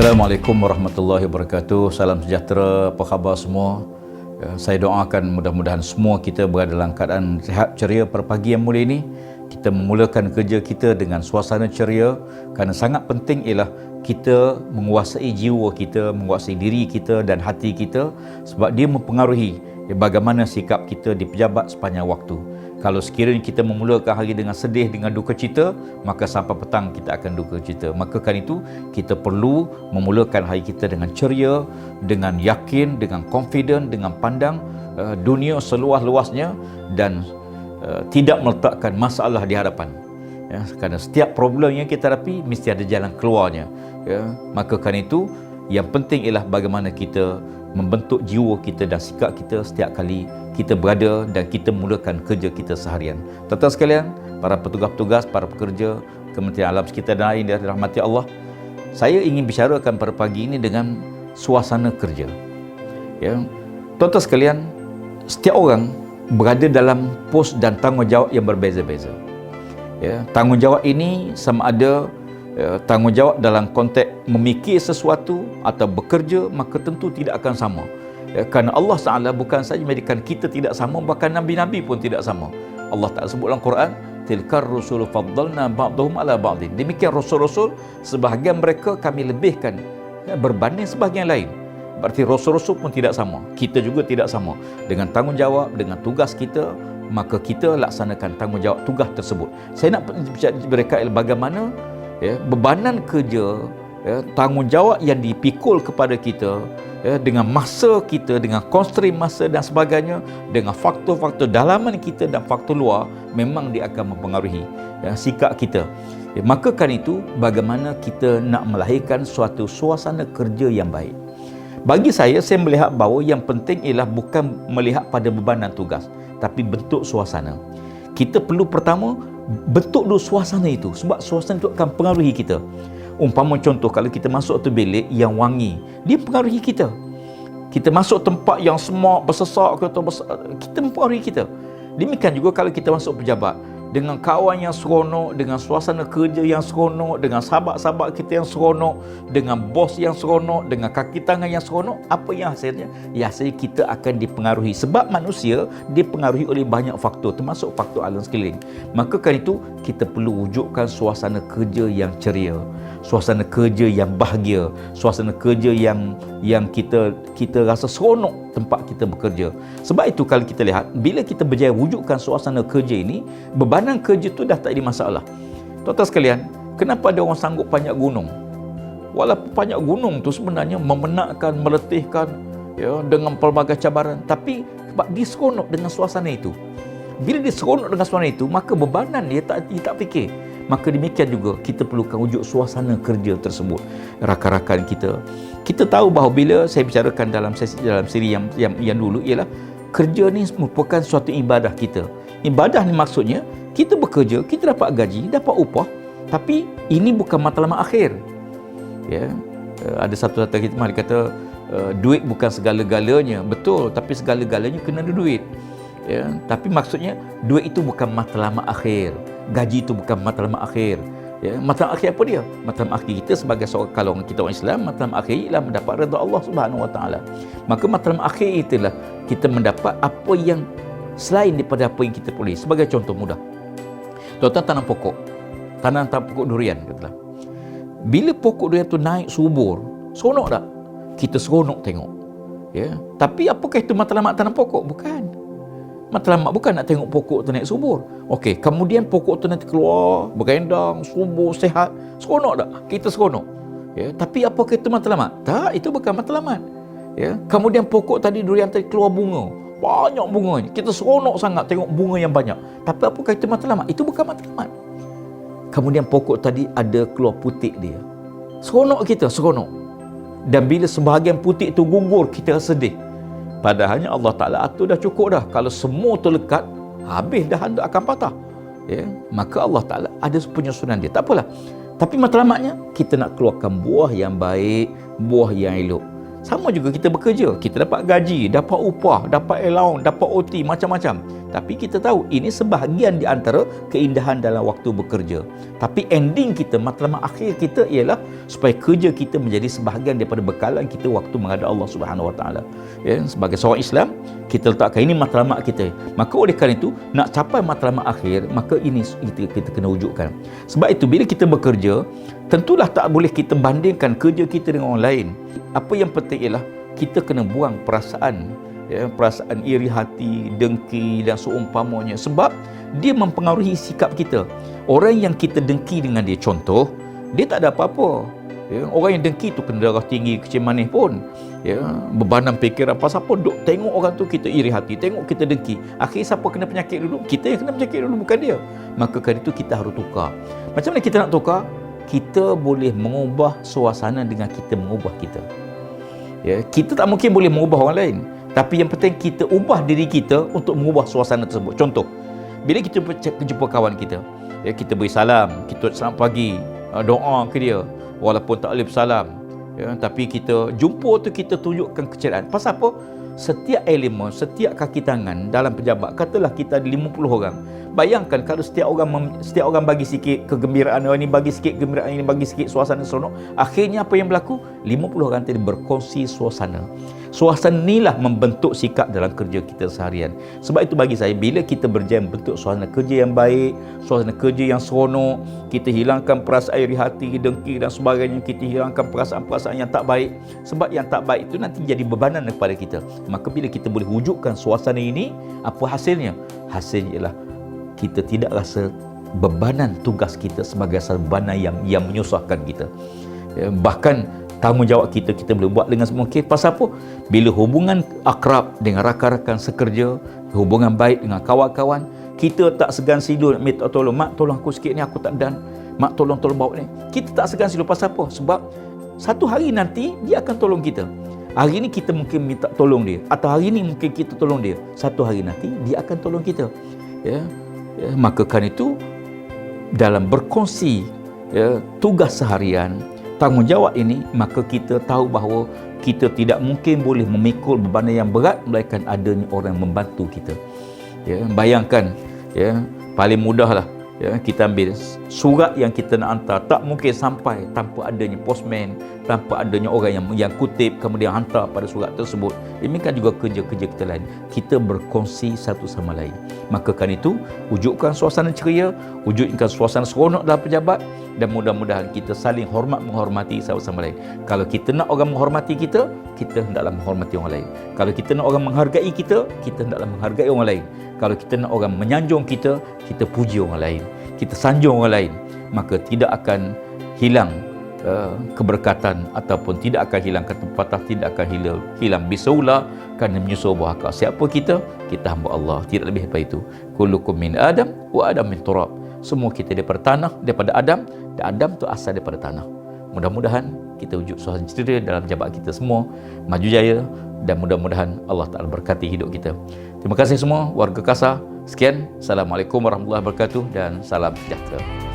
Assalamualaikum warahmatullahi wabarakatuh. Salam sejahtera, apa khabar semua? Saya doakan mudah-mudahan semua kita berada dalam keadaan sihat ceria pada pagi yang mulia ini. Kita memulakan kerja kita dengan suasana ceria, kerana sangat penting ialah kita menguasai jiwa kita, menguasai diri kita dan hati kita, sebab dia mempengaruhi bagaimana sikap kita di pejabat sepanjang waktu. Kalau sekiranya kita memulakan hari dengan sedih, dengan duka cita, maka sampai petang kita akan duka cita. Maka kan itu, kita perlu memulakan hari kita dengan ceria, dengan yakin, dengan confident, dengan pandang dunia seluas-luasnya dan tidak meletakkan masalah di hadapan. Ya, kerana setiap problem yang kita hadapi mesti ada jalan keluarnya. Ya, maka kan itu, yang penting ialah bagaimana kita membentuk jiwa kita dan sikap kita setiap kali kita berada dan kita mulakan kerja kita seharian. Tuan-tuan sekalian, para petugas-petugas, para pekerja Kementerian Alam Sekitar dan Air yang dirahmati Allah, saya ingin bicarakan pada pagi ini dengan suasana kerja. Ya, tuan-tuan sekalian, setiap orang berada dalam pos dan tanggungjawab yang berbeza-beza. Ya, tanggungjawab ini sama ada tanggungjawab dalam konteks memikir sesuatu atau bekerja, maka tentu tidak akan sama. Kerana Allah Ta'ala bukan saja menjadikan kita tidak sama, bahkan Nabi-Nabi pun tidak sama. Allah Ta'ala sebut dalam Quran, tilkar rusulu faddalna ba'dahum ala ba'din. Demikian Rasul-Rasul, sebahagian mereka kami lebihkan berbanding sebahagian lain. Berarti Rasul-Rasul pun tidak sama. Kita juga tidak sama. Dengan tanggungjawab, dengan tugas kita, maka kita laksanakan tanggungjawab tugas tersebut. Saya nak bercakap bagaimana bebanan kerja, tanggungjawab yang dipikul kepada kita, dengan masa kita, dengan constraint masa dan sebagainya, dengan faktor-faktor dalaman kita dan faktor luar, memang dia akan mempengaruhi sikap kita. Maka kan itu, bagaimana kita nak melahirkan suatu suasana kerja yang baik. Bagi saya melihat bahawa yang penting ialah bukan melihat pada bebanan tugas, tapi bentuk suasana. Kita perlu pertama bentuk dulu suasana itu, sebab suasana itu akan pengaruhi kita. Umpama contoh, kalau kita masuk tu bilik yang wangi, dia pengaruhi kita. Kita masuk tempat yang semak, bersesak, kita mempengaruhi kita. Demikian juga kalau kita masuk pejabat, dengan kawan yang seronok, dengan suasana kerja yang seronok, dengan sahabat-sahabat kita yang seronok, dengan bos yang seronok, dengan kaki tangan yang seronok, apa yang hasilnya? Ya, hasilnya kita akan dipengaruhi. Sebab manusia dipengaruhi oleh banyak faktor, termasuk faktor alam sekeliling. Maka kan itu, kita perlu wujudkan suasana kerja yang ceria, suasana kerja yang bahagia, suasana kerja yang kita rasa seronok tempat kita bekerja. Sebab itu kalau kita lihat, bila kita berjaya wujudkan suasana kerja ini, bebanan kerja tu dah tak ada masalah. Tuan-tuan sekalian, kenapa ada orang sanggup panjat gunung? Walaupun panjat gunung tu sebenarnya memenatkan, meletihkan, dengan pelbagai cabaran, tapi sebab dia seronok dengan suasana itu. Bila dia seronok dengan suasana itu, maka bebanan dia tak fikir. Maka demikian juga kita perlukan wujud suasana kerja tersebut. Rakan-rakan kita tahu bahawa bila saya bicarakan dalam siri yang dulu ialah kerja ni merupakan suatu ibadah kita. Ibadah ni maksudnya kita bekerja, kita dapat gaji, dapat upah, tapi ini bukan matlamat akhir. Ya, ada satu kita mari kata duit bukan segala-galanya. Betul, tapi segala-galanya kena ada duit. Ya, tapi maksudnya duit itu bukan matlamat akhir, gaji itu bukan matlamat akhir. Ya, matlamat akhir apa dia? Matlamat akhir kita sebagai seorang, kalau kita orang Islam, matlamat akhir ialah mendapat redha Allah Subhanahu Wa Taala. Maka matlamat akhir itulah kita mendapat apa yang selain daripada apa yang kita boleh. Sebagai contoh mudah, tuan-tuan tanam pokok durian katalah. Bila pokok durian tu naik subur, seronok tak? Kita seronok tengok. Ya, tapi apakah itu matlamat tanam pokok? Bukan. Matlamat bukan nak tengok pokok tu naik subur. Okey, kemudian pokok tu nanti keluar, berendang, subur, sehat. Seronok tak? Kita seronok. Ya, tapi apakah itu matlamat? Tak, itu bukan matlamat. Ya, kemudian pokok tadi durian tadi keluar bunga. Banyak bunganya. Kita seronok sangat tengok bunga yang banyak. Tapi apakah itu matlamat? Itu bukan matlamat. Kemudian pokok tadi ada keluar putik dia. Seronok kita, seronok. Dan bila sebahagian putik itu gugur, kita sedih. Padahalnya Allah Ta'ala atur dah cukup dah. Kalau semua terlekat, habis dah akan patah. Ya, maka Allah Ta'ala ada penyusunan dia. Tak apalah. Tapi matlamatnya, kita nak keluarkan buah yang baik, buah yang elok. Sama juga kita bekerja. Kita dapat gaji, dapat upah, dapat allowance, dapat OT, macam-macam. Tapi kita tahu ini sebahagian di antara keindahan dalam waktu bekerja. Tapi ending kita, matlamat akhir kita ialah supaya kerja kita menjadi sebahagian daripada bekalan kita waktu menghadap Allah Subhanahu Wa Taala. Ya, sebagai seorang Islam, kita letakkan ini matlamat kita. Maka oleh kerana itu, nak capai matlamat akhir, maka ini kita kena wujudkan. Sebab itu bila kita bekerja, tentulah tak boleh kita bandingkan kerja kita dengan orang lain. Apa yang penting ialah kita kena buang perasaan, ya, perasaan iri hati, dengki dan seumpamanya, sebab dia mempengaruhi sikap kita. Orang yang kita dengki dengan dia, contoh, dia tak ada apa-apa, ya. Orang yang dengki tu kena darah tinggi, kecil manis pun, ya, bebanam fikiran. Pasal apa duk tengok orang tu kita iri hati, tengok kita dengki. Akhir siapa kena penyakit dulu? Kita yang kena penyakit dulu, bukan dia. Maka kerana itu kita harus tukar. Macam mana kita nak tukar? Kita boleh mengubah suasana dengan kita mengubah kita. Ya, kita tak mungkin boleh mengubah orang lain, tapi yang penting kita ubah diri kita untuk mengubah suasana tersebut. Contoh, bila kita jumpa kawan kita, ya, kita beri salam, kita selamat pagi, doa ke dia walaupun tak boleh bersalam, ya, tapi kita jumpa tu kita tunjukkan keceriaan. Pasal apa? Setiap elemen, setiap kaki tangan dalam pejabat, katalah kita ada 50 orang. Bayangkan kalau setiap orang bagi sikit kegembiraan, orang ini bagi sikit kegembiraan, ini bagi sikit suasana seronok. Akhirnya apa yang berlaku? 50 orang tadi berkongsi suasana. Suasana inilah membentuk sikap dalam kerja kita seharian. Sebab itu bagi saya, bila kita berjaya membentuk suasana kerja yang baik, suasana kerja yang seronok, kita hilangkan perasaan iri hati, dengki dan sebagainya, kita hilangkan perasaan-perasaan yang tak baik. Sebab yang tak baik itu nanti jadi bebanan kepada kita. Maka bila kita boleh wujudkan suasana ini, apa hasilnya? Hasilnya ialah kita tidak rasa bebanan tugas kita sebagai bebanan yang menyusahkan kita. Ya, bahkan tanggungjawab kita boleh buat dengan semungkin. Pasal apa? Bila hubungan akrab dengan rakan-rakan sekerja, hubungan baik dengan kawan-kawan, kita tak segan silu nak minta tolong. Mak, tolong aku sikit ni, aku tak dan. Mak, tolong bawa ni. Kita tak segan silu. Pasal apa? Sebab satu hari nanti dia akan tolong kita. Hari ni kita mungkin minta tolong dia, atau hari ni mungkin kita tolong dia. Satu hari nanti dia akan tolong kita. Ya, maka kan itu dalam berkongsi, ya, tugas seharian, tanggungjawab ini, maka kita tahu bahawa kita tidak mungkin boleh memikul beban yang berat melainkan adanya orang yang membantu kita. Ya, bayangkan, ya, paling mudahlah, ya, kita ambil surat yang kita nak hantar, tak mungkin sampai tanpa adanya postman, tanpa adanya orang yang kutip kemudian hantar pada surat tersebut. Demikian juga kerja-kerja kita lain, kita berkongsi satu sama lain. Maka kan itu, wujudkan suasana ceria, wujudkan suasana seronok dalam pejabat, dan mudah-mudahan kita saling menghormati satu sama lain. Kalau kita nak orang menghormati kita, kita hendaklah menghormati orang lain. Kalau kita nak orang menghargai kita hendaklah menghargai orang lain. Kalau kita nak orang menyanjung kita puji orang lain, kita sanjung orang lain. Maka tidak akan hilang keberkatan, ataupun tidak akan hilang kata pepatah, tidak akan hilang bisaula kerana menyusul buah akal. Siapa kita? Kita hamba Allah, tidak lebih daripada itu. Kullukum min Adam wa Adam min turab. Semua kita daripada tanah, daripada Adam, dan Adam tu asal daripada tanah. Mudah-mudahan kita wujud suasana ceria dalam jabat kita semua, maju jaya, dan mudah-mudahan Allah Ta'ala berkati hidup kita. Terima kasih semua warga Kasar. Sekian, Assalamualaikum warahmatullahi wabarakatuh, dan salam sejahtera.